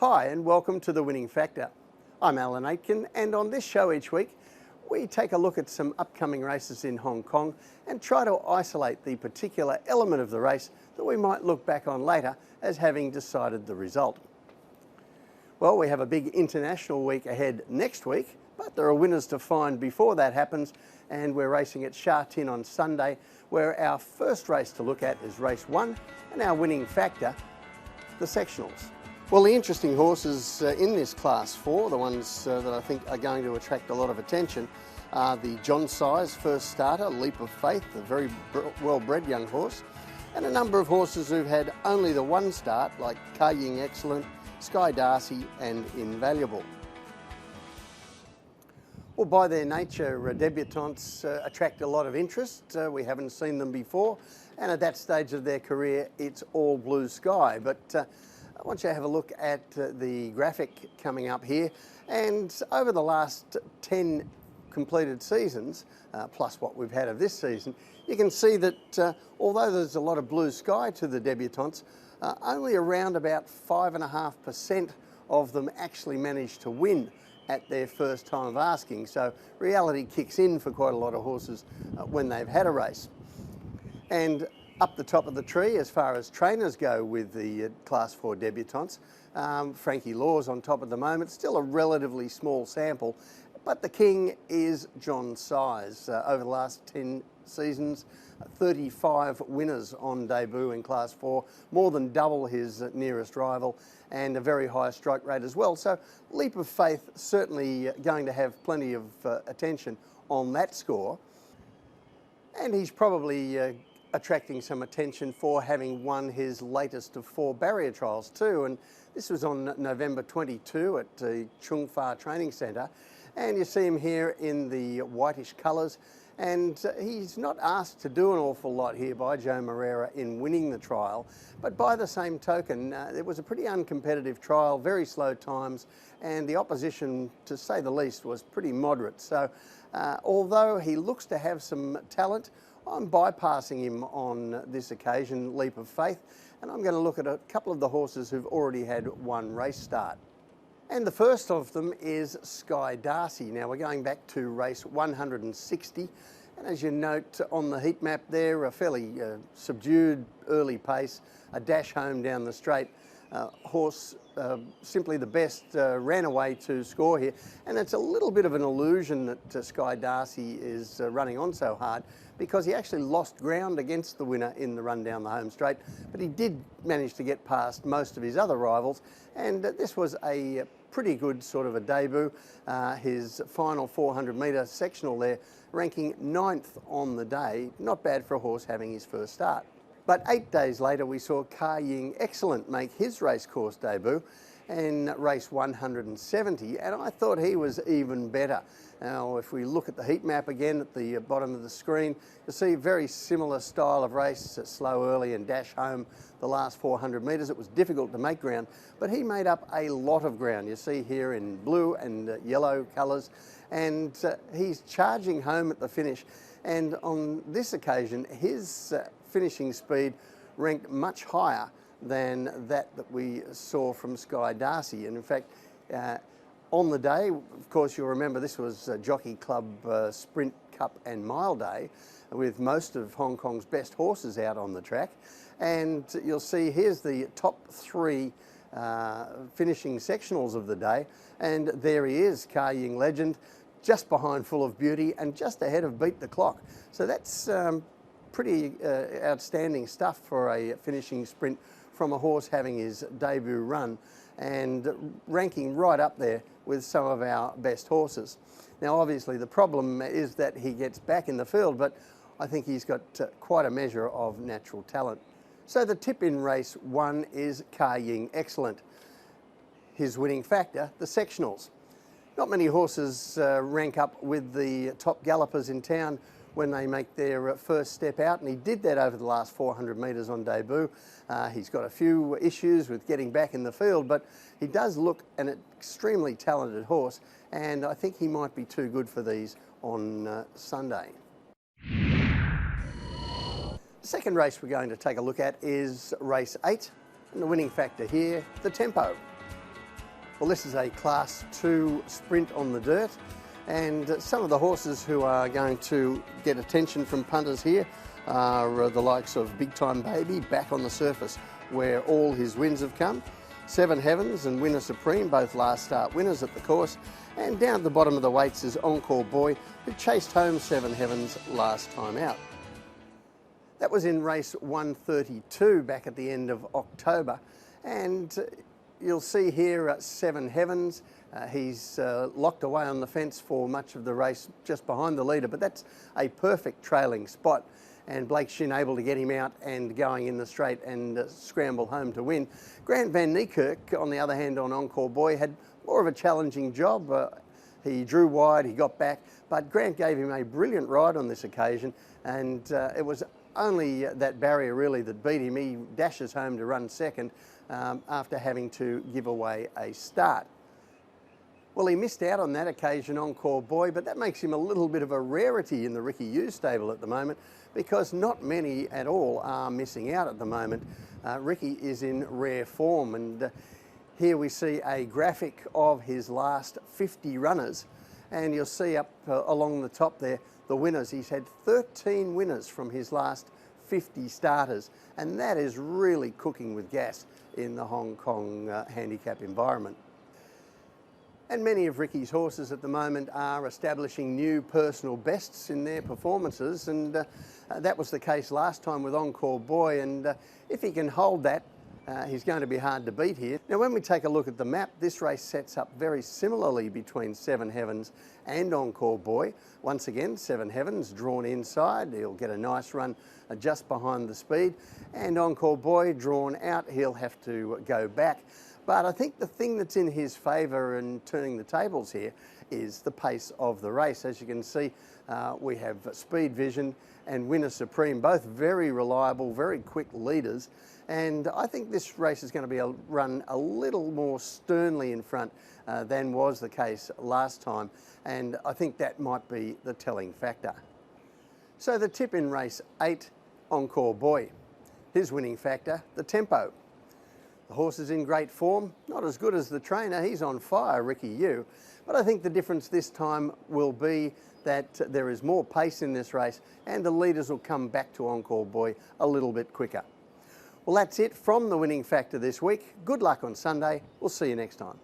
Hi and welcome to The Winning Factor. I'm Alan Aitken, and on this show each week we take a look at some upcoming races in Hong Kong and try to isolate the particular element of the race that we might look back on later as having decided the result. Well, we have a big international week ahead next week, but there are winners to find before that happens, and we're racing at Sha Tin on Sunday, where our first race to look at is race 1 and our winning factor, the sectionals. Well, the interesting horses in this Class 4, the ones that I think are going to attract a lot of attention, are the John Size first starter, Leap of Faith, a very well-bred young horse, and a number of horses who've had only the one start, like Ka Ying Excellent, Sky Darcy and Invaluable. Well, by their nature, debutantes attract a lot of interest. We haven't seen them before, and at that stage of their career, it's all blue sky. But I want you to have a look at the graphic coming up here, and over the last 10 completed seasons, plus what we've had of this season, you can see that although there's a lot of blue sky to the debutantes, only around about 5.5% of them actually manage to win at their first time of asking. So reality kicks in for quite a lot of horses when they've had a race. And up the top of the tree, as far as trainers go with the Class 4 debutantes, Frankie Law's on top at the moment, still a relatively small sample, but the king is John Size. Over the last 10 seasons, 35 winners on debut in Class 4, more than double his nearest rival, and a very high strike rate as well. So Leap of Faith certainly going to have plenty of attention on that score, and he's probably attracting some attention for having won his latest of 4 barrier trials too, and this was on November 22 at the Chung Fa Training Centre, and you see him here in the whitish colours, and he's not asked to do an awful lot here by Joe Moreira in winning the trial, but by the same token, it was a pretty uncompetitive trial, very slow times, and the opposition, to say the least, was pretty moderate. So although he looks to have some talent, I'm bypassing him on this occasion, Leap of Faith, and I'm going to look at a couple of the horses who've already had one race start. And the first of them is Sky Darcy. Now we're going back to race 160, and as you note on the heat map there, a fairly subdued early pace, a dash home down the straight. Horse simply the best, ran away to score here, and it's a little bit of an illusion that Sky Darcy is running on so hard, because he actually lost ground against the winner in the run down the home straight, but he did manage to get past most of his other rivals, and this was a pretty good sort of a debut. His final 400 metre sectional there, ranking 9th on the day, not bad for a horse having his first start. But 8 days later, we saw Ka Ying Excellent make his race course debut in race 170, and I thought he was even better. Now, if we look at the heat map again at the bottom of the screen, you'll see a very similar style of race, slow early and dash home the last 400 metres. It was difficult to make ground, but he made up a lot of ground. You see here in blue and yellow colours, and he's charging home at the finish. And on this occasion, his finishing speed ranked much higher than that we saw from Sky Darcy. And in fact, on the day, of course, you'll remember this was Jockey Club Sprint Cup and Mile Day, with most of Hong Kong's best horses out on the track. And you'll see here's the top 3 finishing sectionals of the day, and there he is, Ka Ying Legend, just behind Full of Beauty and just ahead of Beat the Clock. So that's pretty outstanding stuff for a finishing sprint from a horse having his debut run, and ranking right up there with some of our best horses. Now obviously the problem is that he gets back in the field, but I think he's got quite a measure of natural talent. So the tip in race 1 is Ka Ying Excellent. His winning factor, the sectionals. Not many horses rank up with the top gallopers in town when they make their first step out, and he did that over the last 400 metres on debut. He's got a few issues with getting back in the field, but he does look an extremely talented horse, and I think he might be too good for these on Sunday. The second race we're going to take a look at is race 8, and the winning factor here, the tempo. Well, this is a Class 2 sprint on the dirt, and some of the horses who are going to get attention from punters here are the likes of Big Time Baby, back on the surface where all his wins have come. Seven Heavens and Winner Supreme, both last start winners at the course. And down at the bottom of the weights is Encore Boy, who chased home Seven Heavens last time out. That was in race 132 back at the end of October. And you'll see here Seven Heavens. He's locked away on the fence for much of the race just behind the leader, but that's a perfect trailing spot. And Blake Shin able to get him out and going in the straight and scramble home to win. Grant Van Niekerk, on the other hand, on Encore Boy, had more of a challenging job. He drew wide, he got back, but Grant gave him a brilliant ride on this occasion, and it was only that barrier really that beat him. He dashes home to run second after having to give away a start. Well, he missed out on that occasion, Encore Boy, but that makes him a little bit of a rarity in the Ricky Hughes stable at the moment, because not many at all are missing out at the moment. Ricky is in rare form, and here we see a graphic of his last 50 runners, and you'll see up along the top there the winners. He's had 13 winners from his last 50 starters, and that is really cooking with gas in the Hong Kong handicap environment. And many of Ricky's horses at the moment are establishing new personal bests in their performances, and that was the case last time with Encore Boy, and if he can hold that, he's going to be hard to beat here. Now, when we take a look at the map, this race sets up very similarly between Seven Heavens and Encore Boy. Once again, Seven Heavens drawn inside, he'll get a nice run just behind the speed, and Encore Boy drawn out, he'll have to go back. But I think the thing that's in his favour in turning the tables here is the pace of the race. As you can see, we have Speed Vision and Winner Supreme, both very reliable, very quick leaders. And I think this race is going to be run a little more sternly in front than was the case last time. And I think that might be the telling factor. So the tip in race 8, Encore Boy. His winning factor, the tempo. The horse is in great form, not as good as the trainer, he's on fire, Ricky Hughes, but I think the difference this time will be that there is more pace in this race and the leaders will come back to Encore Boy a little bit quicker. Well, that's it from the winning factor this week. Good luck on Sunday. We'll see you next time.